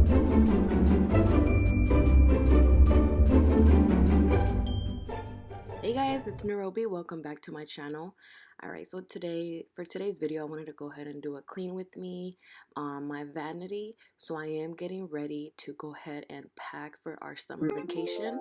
Hey guys, it's Nairobi. Welcome back to my channel. Alright, so for today's video, I wanted to go ahead and do a clean with me on my vanity. So I am getting ready to go ahead and pack for our summer vacation.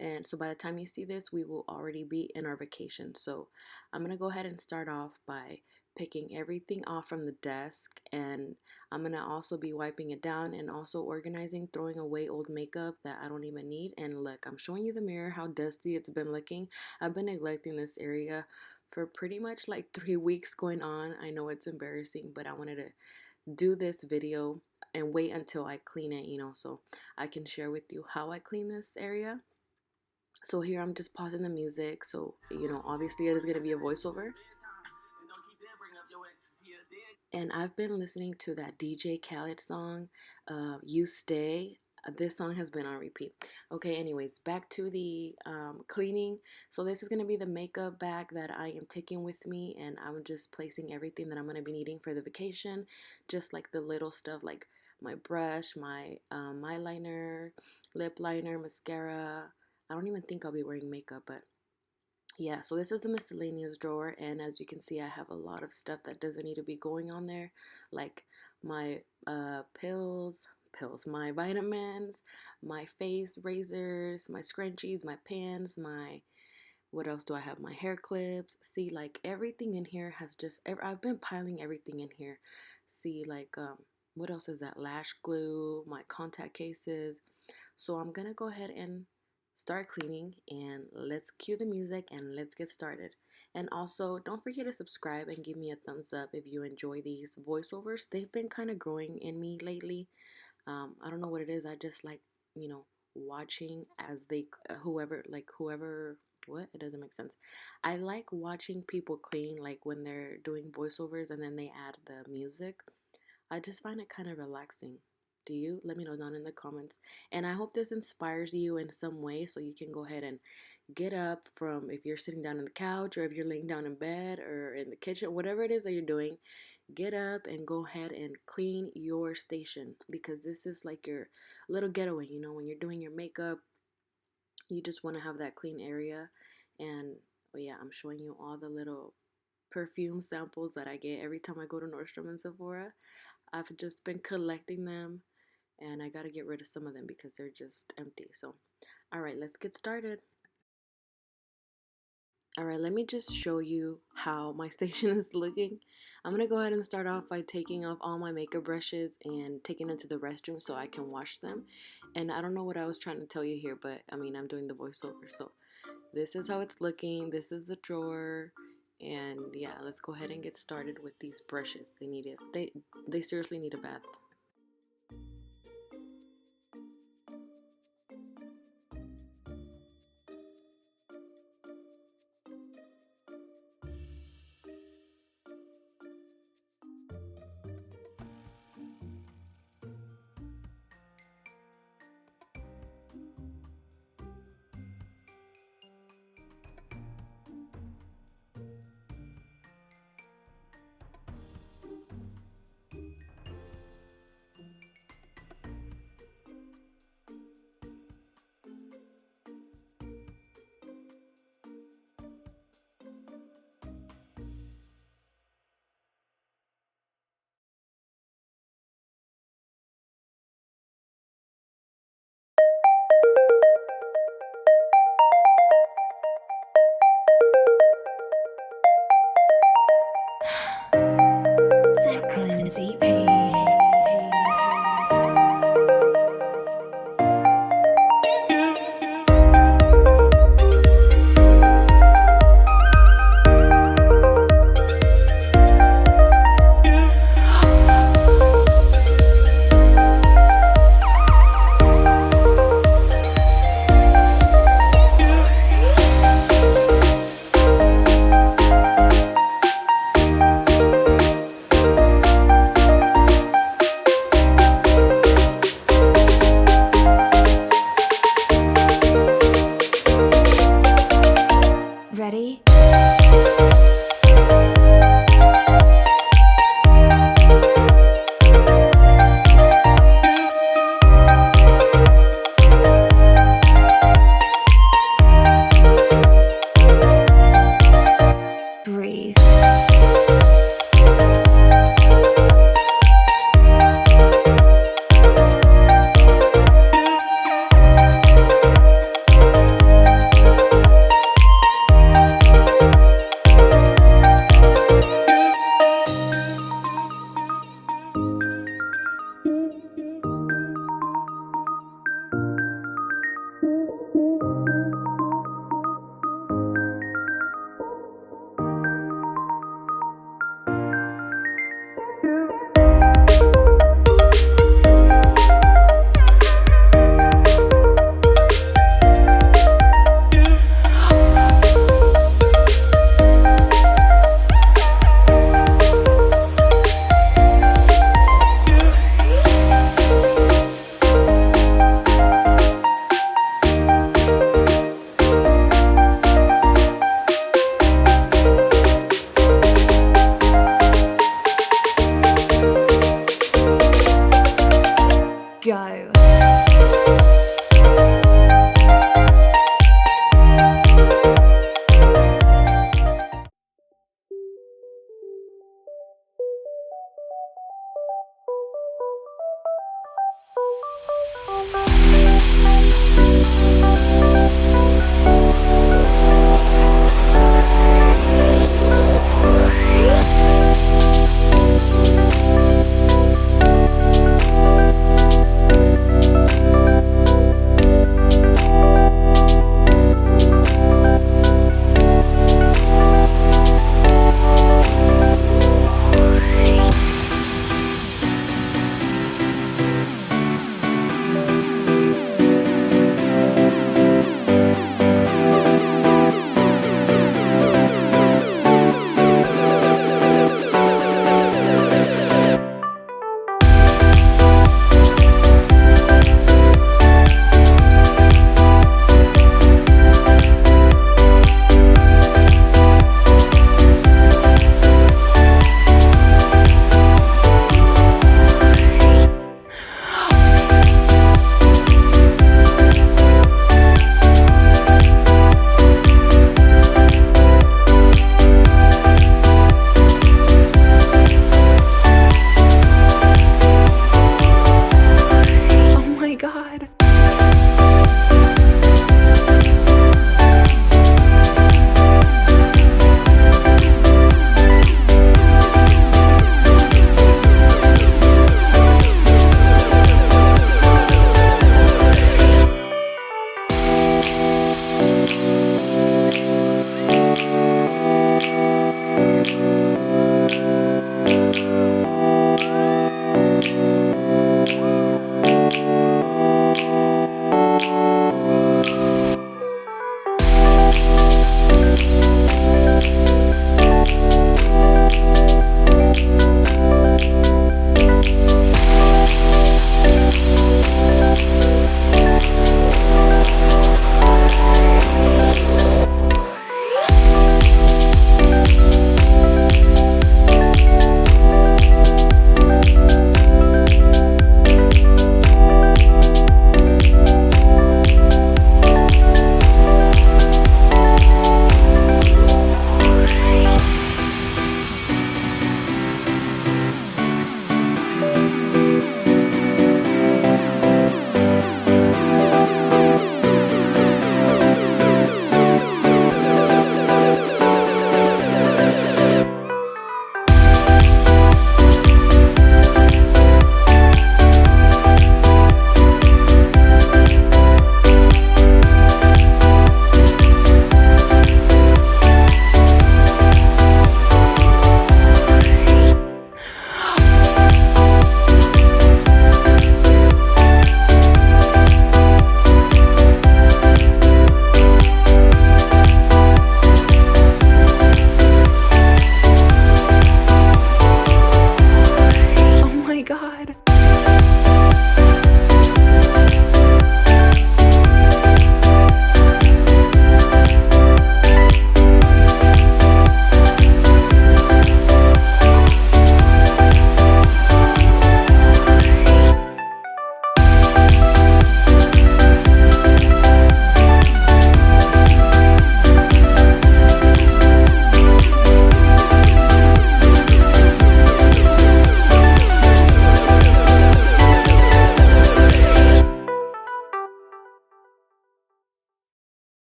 And so by the time you see this, we will already be in our vacation. So I'm going to go ahead and start off by picking everything off from the desk, and I'm gonna also be wiping it down and also organizing, throwing away old makeup that I don't even need. And look, I'm showing you the mirror how dusty it's been looking. I've been neglecting this area for pretty much like 3 weeks going on. I know it's embarrassing, but I wanted to do this video and wait until I clean it, so I can share with you how I clean this area. So here I'm just pausing the music, so obviously it is going to be a voiceover. And I've been listening to that DJ Khaled song, You Stay. This song has been on repeat. Okay, anyways, back to the cleaning. So this is going to be the makeup bag that I am taking with me, and I'm just placing everything that I'm going to be needing for the vacation, just like the little stuff like my brush, my eyeliner, lip liner, mascara. I don't even think I'll be wearing makeup, but yeah, so this is a miscellaneous drawer, and as you can see, I have a lot of stuff that doesn't need to be going on there, like my pills, my vitamins, my face razors, my scrunchies, my pans, what else do I have? My hair clips. See, like everything in here has I've been piling everything in here. See, like what else is that? Lash glue, my contact cases. So I'm gonna go ahead and start cleaning, and let's cue the music and let's get started. And also, don't forget to subscribe and give me a thumbs up if you enjoy these voiceovers. They've been kind of growing in me lately. I don't know what it is. I just like, watching as whoever, what? It doesn't make sense. I like watching people clean, like when they're doing voiceovers and then they add the music. I just find it kind of relaxing. Do you? Let me know down in the comments. And I hope this inspires you in some way so you can go ahead and get up from, if you're sitting down on the couch or if you're laying down in bed or in the kitchen, whatever it is that you're doing, get up and go ahead and clean your station, because this is like your little getaway. When you're doing your makeup, you just want to have that clean area. And yeah, I'm showing you all the little perfume samples that I get every time I go to Nordstrom and Sephora. I've just been collecting them, and I got to get rid of some of them because they're just empty. So, all right, let's get started. All right, let me just show you how my station is looking. I'm gonna go ahead and start off by taking off all my makeup brushes and taking them to the restroom so I can wash them. And I don't know what I was trying to tell you here, but I mean, I'm doing the voiceover. So this is how it's looking. This is the drawer. And yeah, let's go ahead and get started with these brushes. They need it. They seriously need a bath. Go. Oh my god. Oh my god.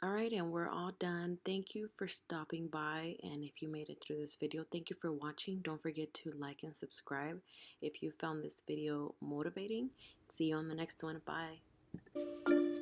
Alright, and we're all done. Thank you for stopping by, and if you made it through this video, thank you for watching. Don't forget to like and subscribe if you found this video motivating. See you on the next one. Bye.